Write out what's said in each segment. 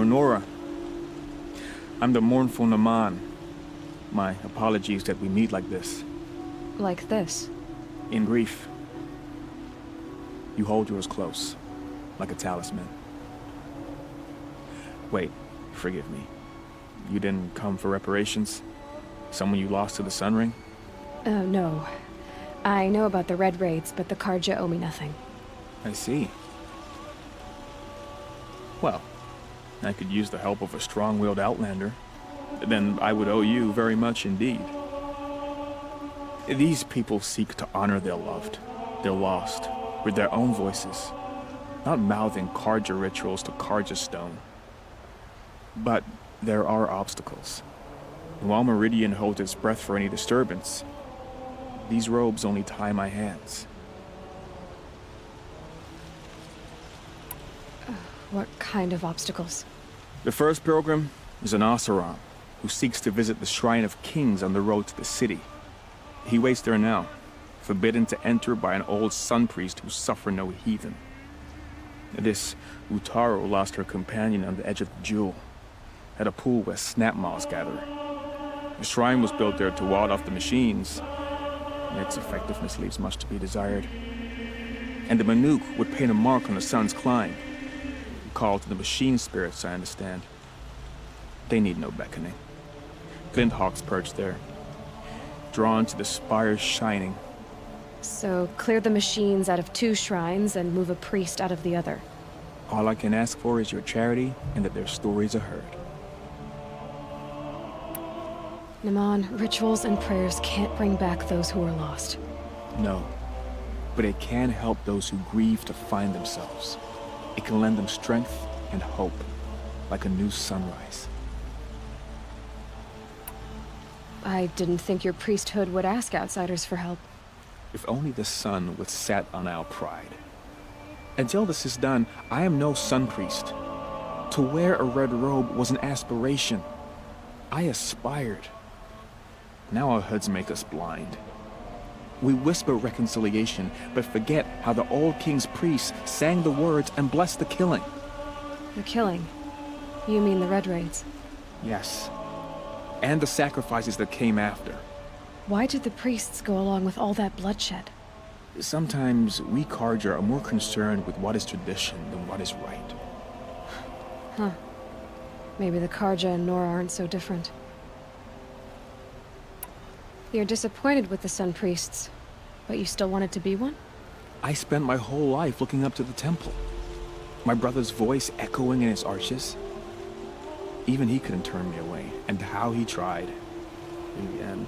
Nora. I'm the mournful Naman. My apologies that we meet like this. Like this? In grief. You hold yours close, like a talisman. Wait, forgive me. You didn't come for reparations? Someone you lost to the Sun Ring? Oh, no. I know about the Red Raids, but the Carja owe me nothing. I see. Well, I could use the help of a strong-willed outlander. Then I would owe you very much indeed. These people seek to honor their loved, their lost, with their own voices, not mouthing Carja rituals to Carja stone. But there are obstacles. While Meridian holds its breath for any disturbance, these robes only tie my hands. What kind of obstacles? The first pilgrim is an Oseram, who seeks to visit the Shrine of Kings on the road to the city. He waits there now, forbidden to enter by an old sun priest who suffer no heathen. This Utaru lost her companion on the edge of the Jewel, at a pool where snap moths gather. The shrine was built there to ward off the machines, and its effectiveness leaves much to be desired. And the Manuk would paint a mark on the sun's climb, called to the machine spirits, I understand. They need no beckoning. Glinthawks perch there, drawn to the spires shining. So, clear the machines out of 2 shrines and move a priest out of the other. All I can ask for is your charity and that their stories are heard. Naman, rituals and prayers can't bring back those who are lost. No, but it can help those who grieve to find themselves. It can lend them strength and hope, like a new sunrise. I didn't think your priesthood would ask outsiders for help. If only the sun would set on our pride. Until this is done, I am no sun priest. To wear a red robe was an aspiration. I aspired. Now our hoods make us blind. We whisper reconciliation, but forget how the old king's priests sang the words and blessed the killing. The killing? You mean the Red Raids? Yes. And the sacrifices that came after. Why did the priests go along with all that bloodshed? Sometimes we Carja are more concerned with what is tradition than what is right. Huh. Maybe the Carja and Nora aren't so different. You're disappointed with the Sun Priests, but you still wanted to be one? I spent my whole life looking up to the temple. My brother's voice echoing in its arches. Even he couldn't turn me away, and how he tried. In the end.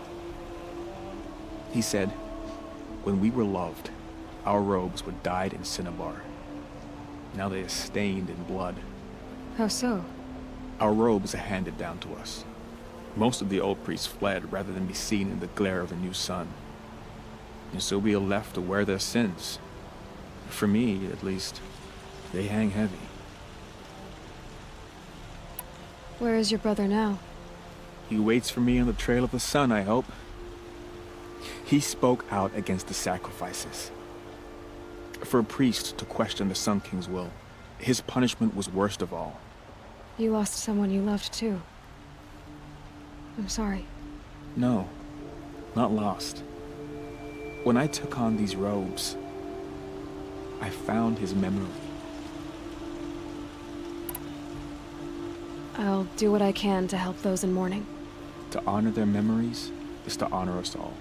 He said, when we were loved, our robes were dyed in cinnabar. Now they are stained in blood. How so? Our robes are handed down to us. Most of the old priests fled rather than be seen in the glare of a new sun. And so we are left to wear their sins. For me, at least, they hang heavy. Where is your brother now? He waits for me on the trail of the sun, I hope. He spoke out against the sacrifices. For a priest to question the Sun King's will, his punishment was worst of all. You lost someone you loved too. I'm sorry. No, not lost. When I took on these robes, I found his memory. I'll do what I can to help those in mourning. To honor their memories is to honor us all.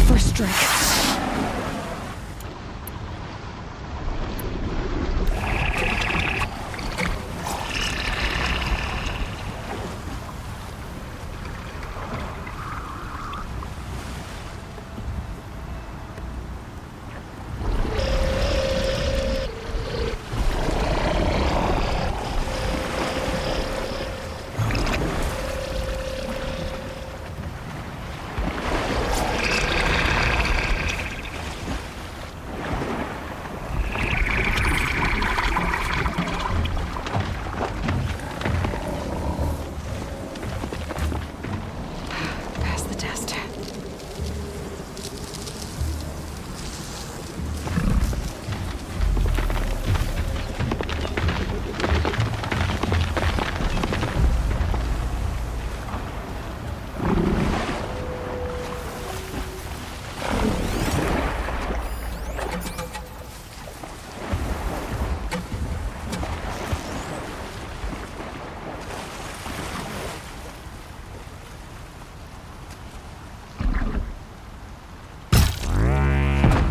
First strike. Pass the test.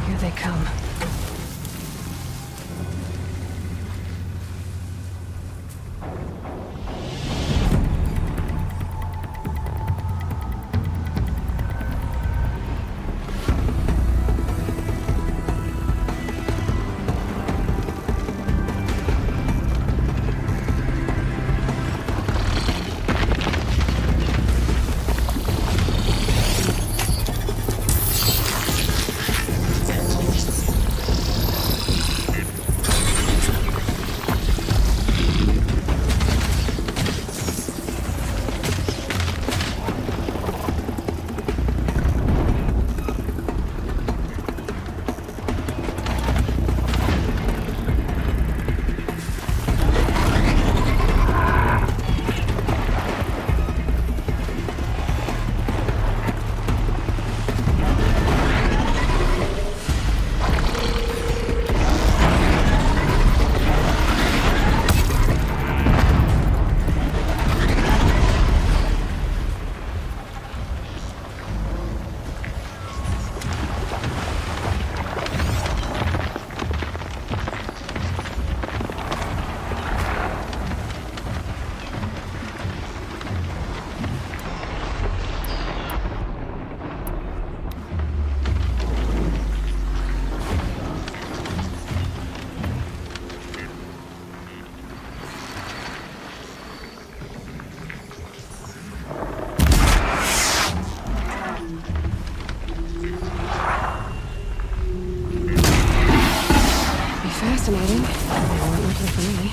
Here they come. Fascinating. They weren't looking for me.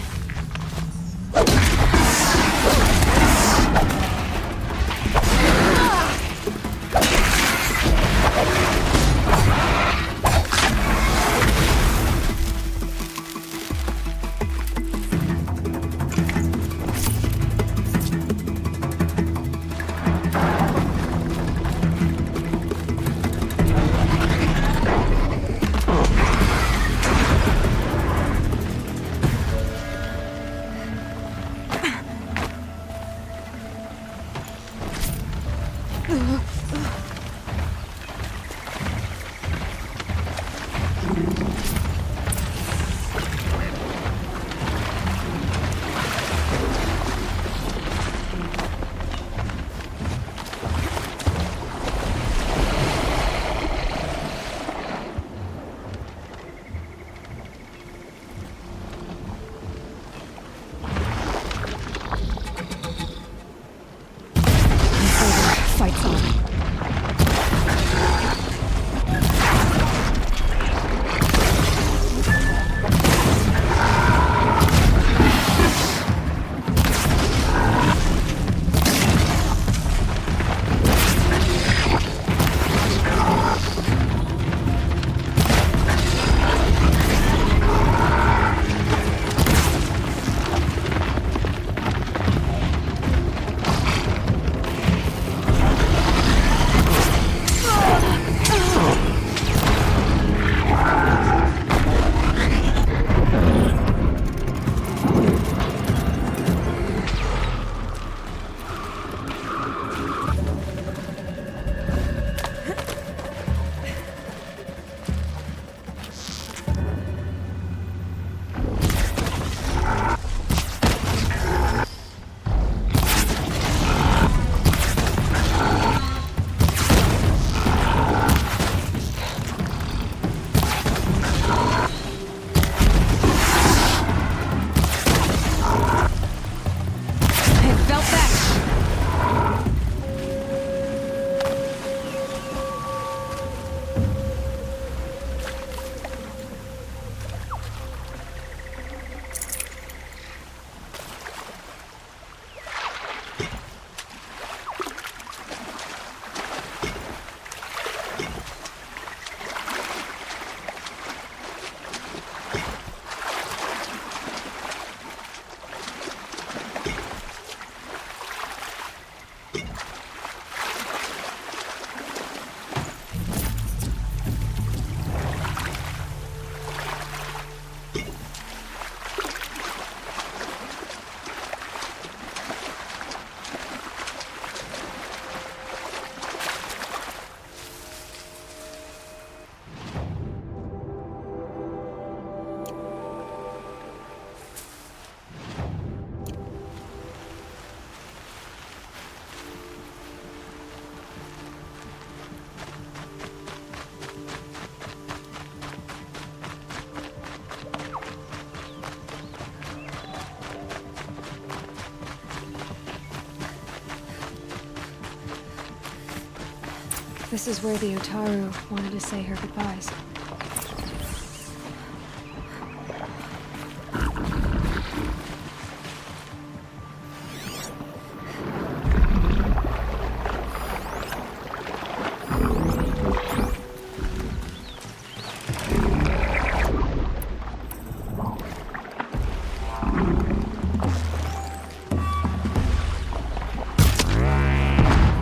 This is where the Otaru wanted to say her goodbyes.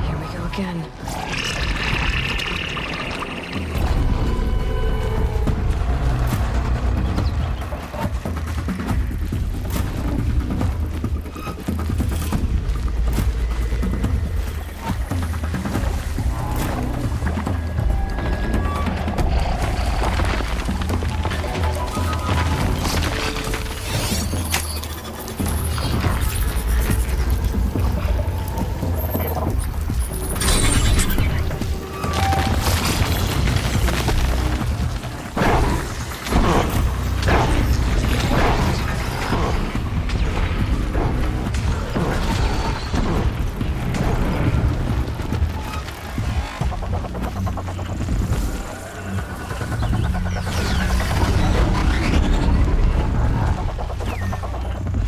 Here we go again.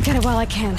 Get it while I can.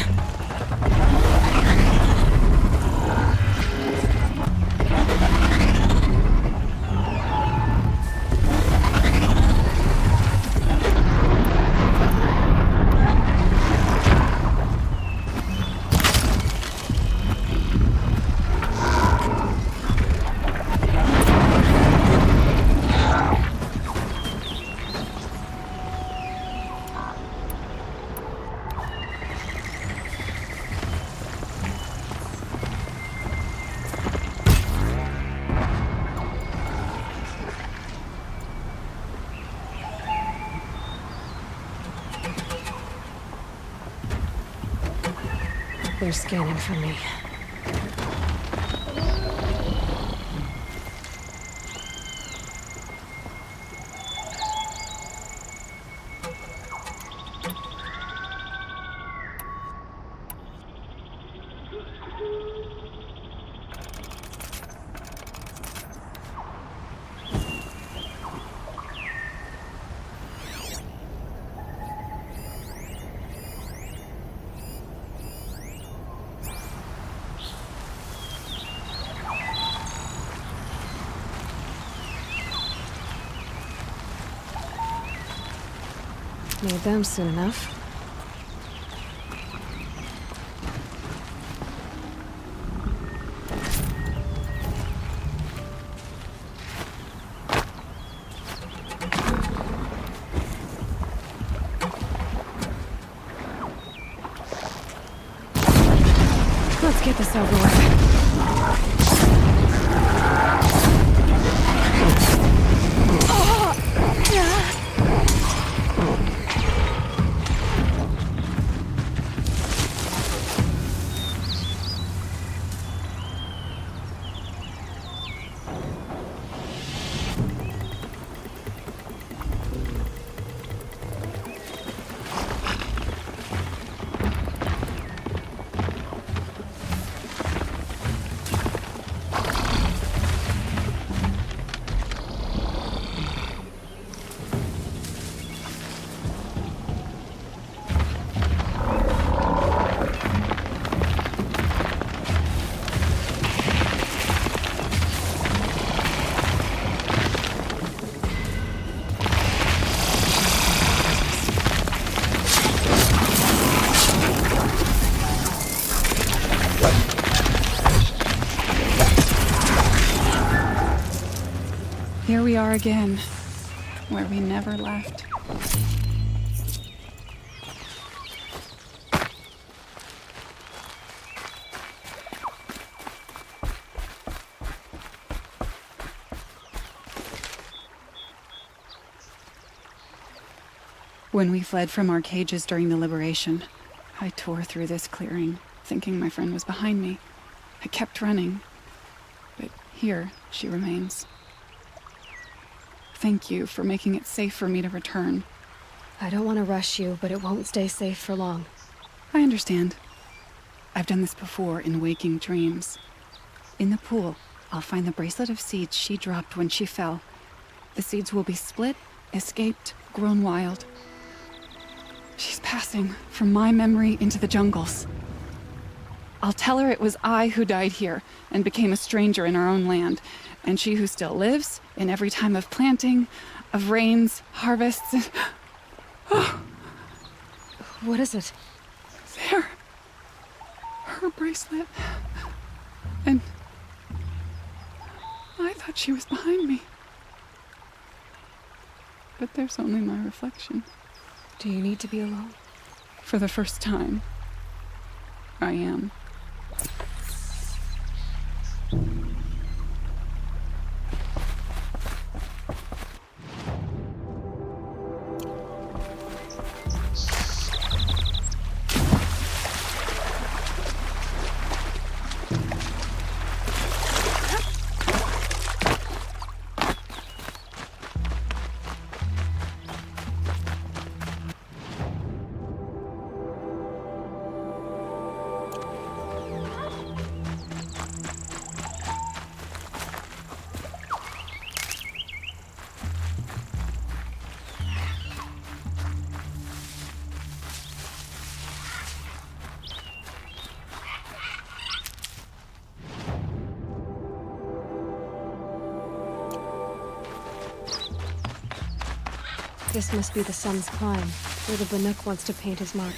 They're scanning for me. Made them soon enough. Let's get this over with. Here we are again, where we never left. When we fled from our cages during the liberation, I tore through this clearing, thinking my friend was behind me. I kept running, but here she remains. Thank you for making it safe for me to return. I don't want to rush you, but it won't stay safe for long. I understand. I've done this before in waking dreams. In the pool, I'll find the bracelet of seeds she dropped when she fell. The seeds will be split, escaped, grown wild. She's passing from my memory into the jungles. I'll tell her it was I who died here and became a stranger in our own land, and she who still lives in every time of planting, of rains, harvests, and... What is it? There. Her bracelet. And I thought she was behind me. But there's only my reflection. Do you need to be alone? For the first time, I am. This must be the sun's climb, where the Banuk wants to paint his mark.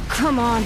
Come on.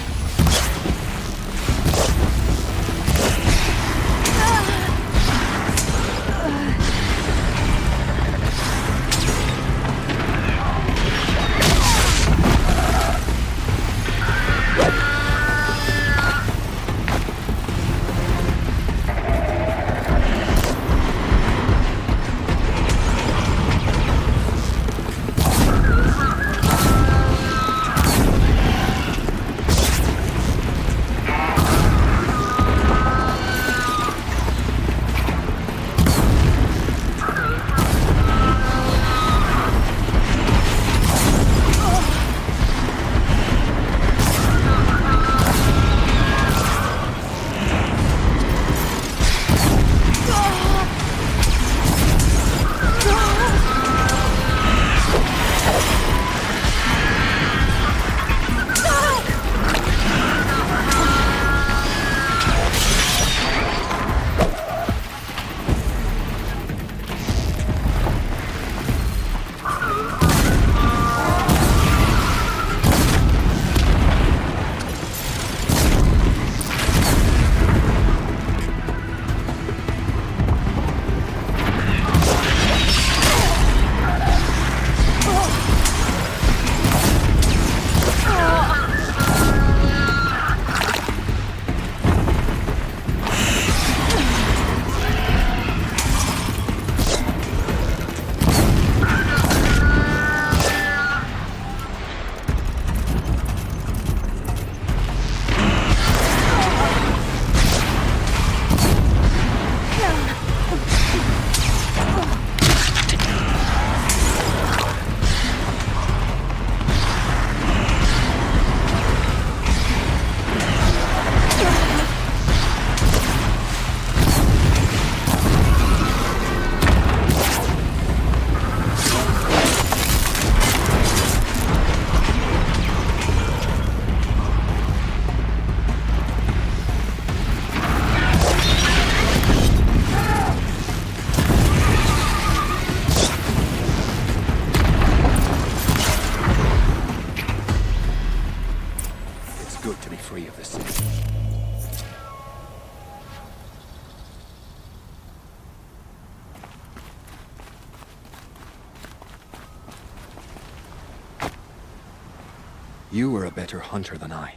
You are a better hunter than I.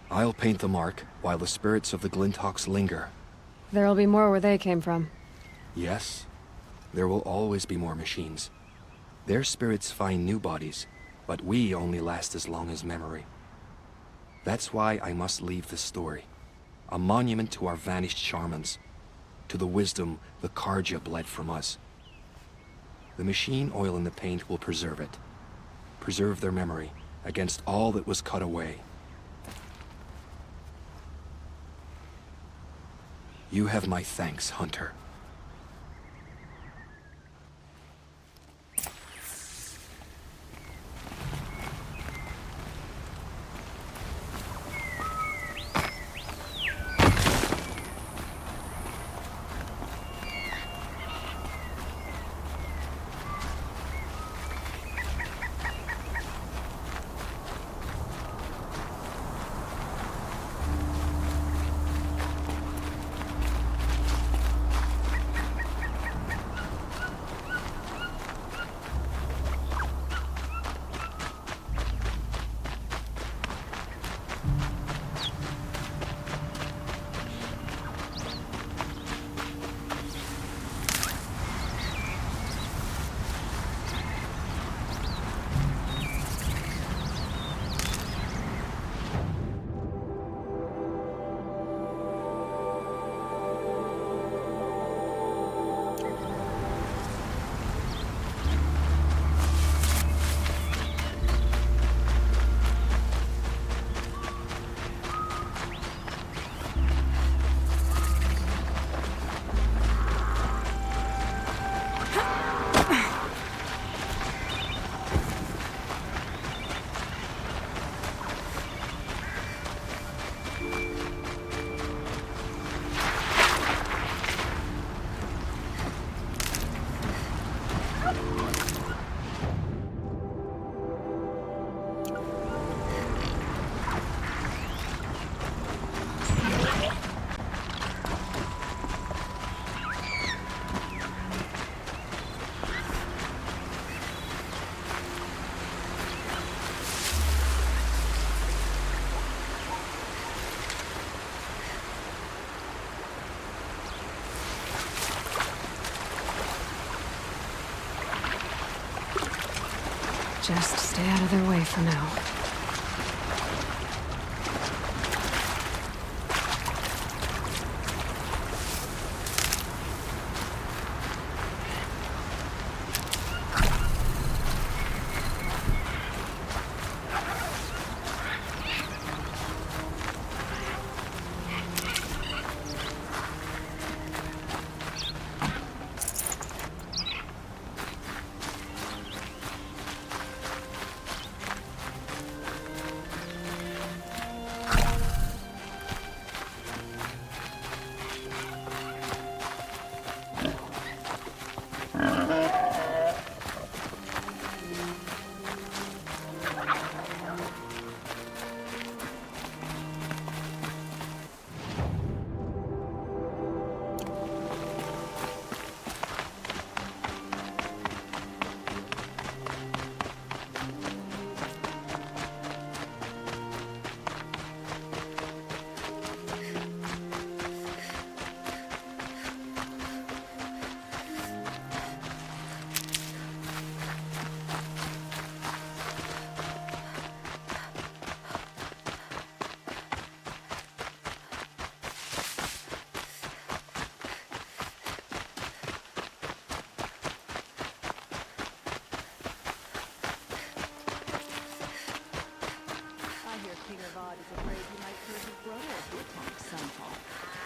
I'll paint the mark while the spirits of the Glinthawks linger. There'll be more where they came from. Yes, there will always be more machines. Their spirits find new bodies, but we only last as long as memory. That's why I must leave this story. A monument to our vanished shamans, to the wisdom the Carja bled from us. The machine oil in the paint will preserve it. Preserve their memory against all that was cut away. You have my thanks, Hunter. Just stay out of their way for now.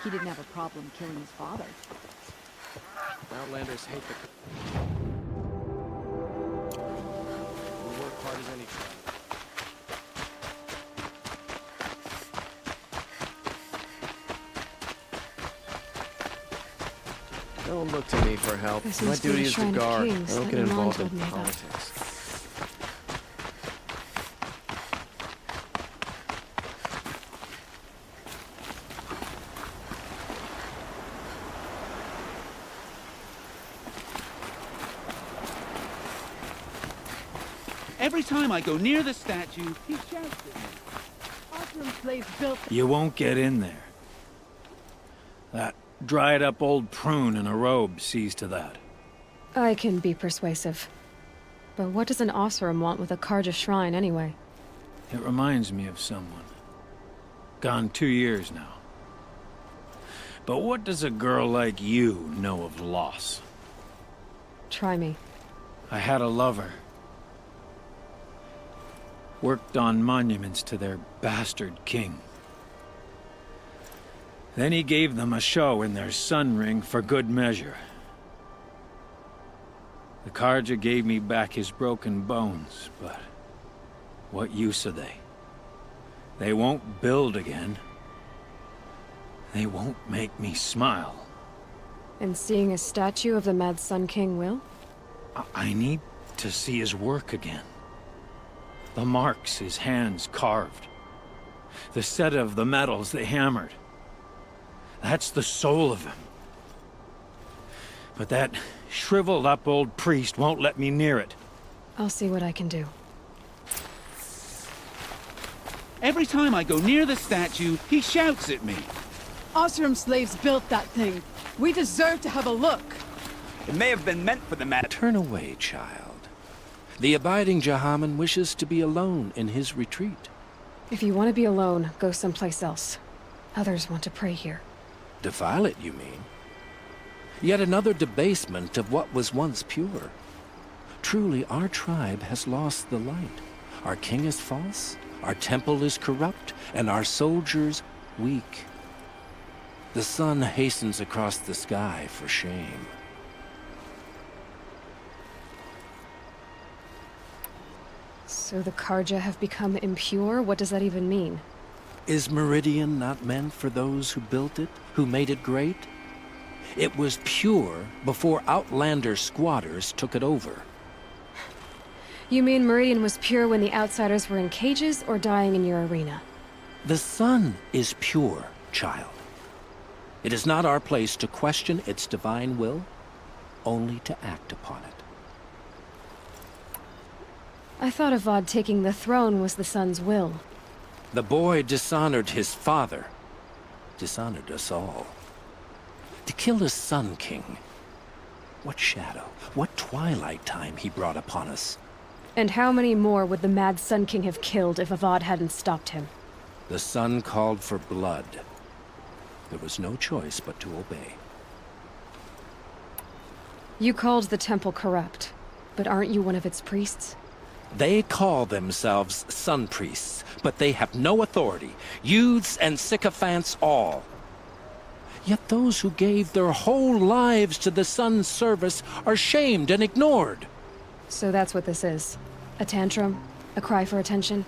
He didn't have a problem killing his father. Outlanders hate the... We work hard as any tribe. Don't look to me for help. This My must be the duty is to Shrine of guard. I Kings don't that get Milan involved told in me about. politics. Every time I go near the statue, he shouts at me. Osram slaves built. You won't get in there. That dried-up old prune in a robe sees to that. I can be persuasive. But what does an Oseram want with a Karja shrine anyway? It reminds me of someone. Gone 2 years now. But what does a girl like you know of loss? Try me. I had a lover. Worked on monuments to their bastard king. Then he gave them a show in their sun ring for good measure. The Karja gave me back his broken bones, but what use are they? They won't build again. They won't make me smile. And seeing a statue of the Mad Sun King will? I need to see his work again. The marks his hands carved. The set of the metals they hammered. That's the soul of him. But that shriveled up old priest won't let me near it. I'll see what I can do. Every time I go near the statue, he shouts at me. Osram slaves built that thing. We deserve to have a look. It may have been meant for the man. Turn away, child. The abiding Jahaman wishes to be alone in his retreat. If you want to be alone, go someplace else. Others want to pray here. Defile it, you mean? Yet another debasement of what was once pure. Truly, our tribe has lost the light. Our king is false, our temple is corrupt, and our soldiers weak. The sun hastens across the sky for shame. So the Karja have become impure? What does that even mean? Is Meridian not meant for those who built it, who made it great? It was pure before outlander squatters took it over. You mean Meridian was pure when the outsiders were in cages or dying in your arena? The sun is pure, child. It is not our place to question its divine will, only to act upon it. I thought Avad taking the throne was the sun's will. The boy dishonored his father, dishonored us all. To kill his Sun King. What shadow, what twilight time he brought upon us. And how many more would the Mad Sun King have killed if Avad hadn't stopped him? The sun called for blood. There was no choice but to obey. You called the temple corrupt, but aren't you one of its priests? They call themselves sun priests, but they have no authority. Youths and sycophants all. Yet those who gave their whole lives to the sun's service are shamed and ignored. So that's what this is. A tantrum? A cry for attention?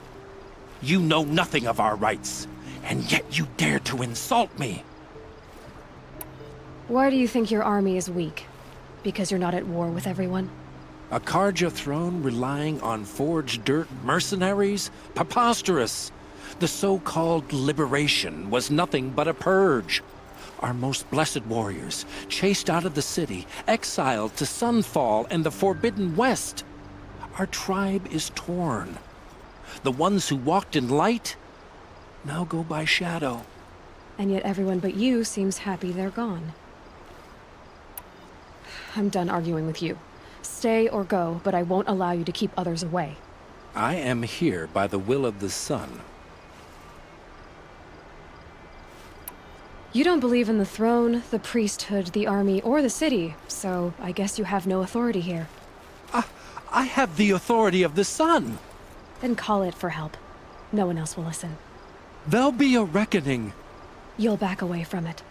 You know nothing of our rights, and yet you dare to insult me. Why do you think your army is weak? Because you're not at war with everyone? A Karja throne relying on forged dirt mercenaries? Preposterous! The so-called liberation was nothing but a purge. Our most blessed warriors, chased out of the city, exiled to Sunfall and the Forbidden West. Our tribe is torn. The ones who walked in light now go by shadow. And yet everyone but you seems happy they're gone. I'm done arguing with you. Stay or go, but I won't allow you to keep others away. I am here by the will of the sun. You don't believe in the throne, the priesthood, the army, or the city, so I guess you have no authority here. I have the authority of the sun. Then call it for help. No one else will listen. There'll be a reckoning. You'll back away from it.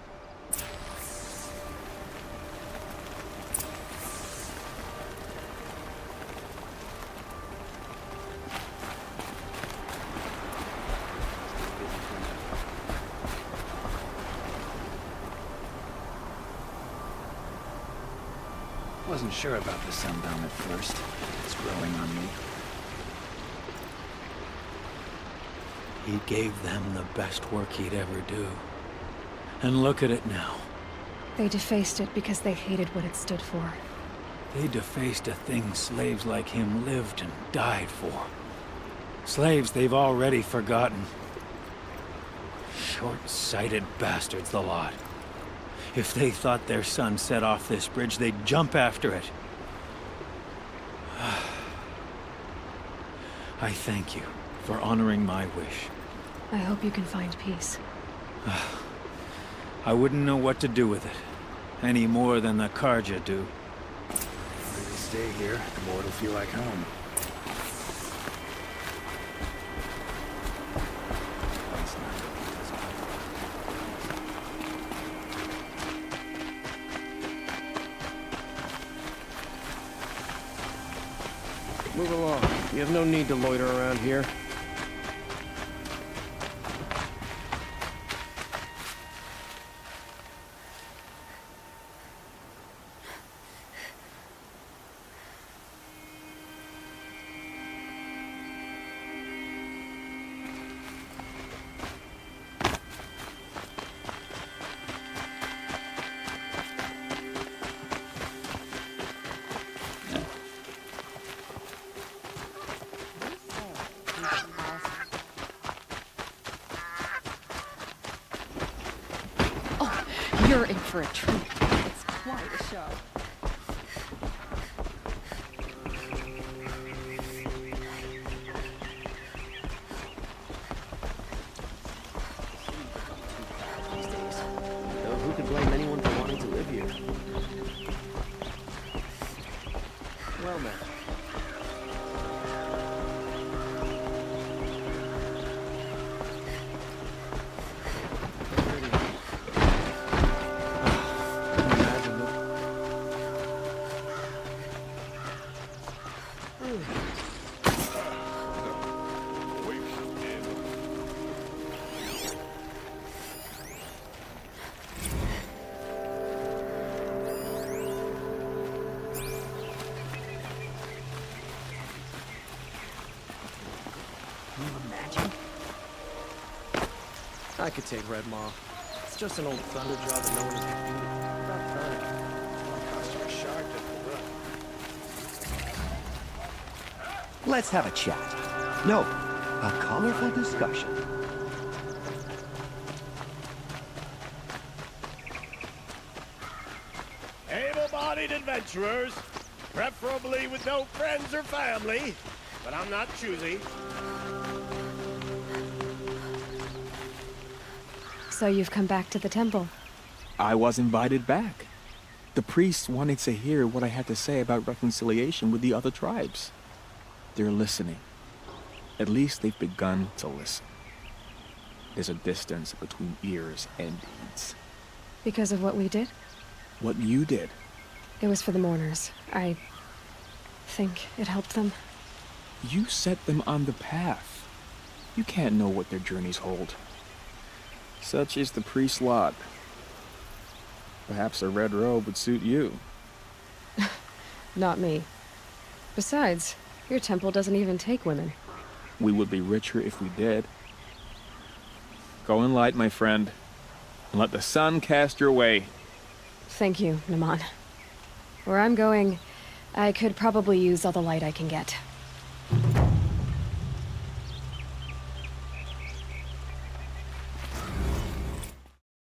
Wasn't sure about the sundown at first. It's growing on me. He gave them the best work he'd ever do. And look at it now. They defaced it because they hated what it stood for. They defaced a thing slaves like him lived and died for. Slaves they've already forgotten. Short-sighted bastards, the lot. If they thought their son set off this bridge, they'd jump after it. I thank you for honoring my wish. I hope you can find peace. I wouldn't know what to do with it, any more than the Carja do. The longer we stay here, the more it'll feel like home. Let's not go through this path. Move along. You have no need to loiter around here. You're in for a treat. It's quite a show. Though who could blame anyone for wanting to live here? Well met. I could take Red Maw. It's just an old thunder jaw that no one has defeated. Not fun. Cost you a shard to run. Let's have a chat. No, a colorful discussion. Able-bodied adventurers, preferably with no friends or family, but I'm not choosy. So you've come back to the temple. I was invited back. The priests wanted to hear what I had to say about reconciliation with the other tribes. They're listening. At least they've begun to listen. There's a distance between ears and deeds. Because of what we did? What you did. It was for the mourners. I think it helped them. You set them on the path. You can't know what their journeys hold. Such is the priest's lot. Perhaps a red robe would suit you. Not me. Besides, your temple doesn't even take women. We would be richer if we did. Go in light, my friend, and let the sun cast your way. Thank you, Naman. Where I'm going, I could probably use all the light I can get.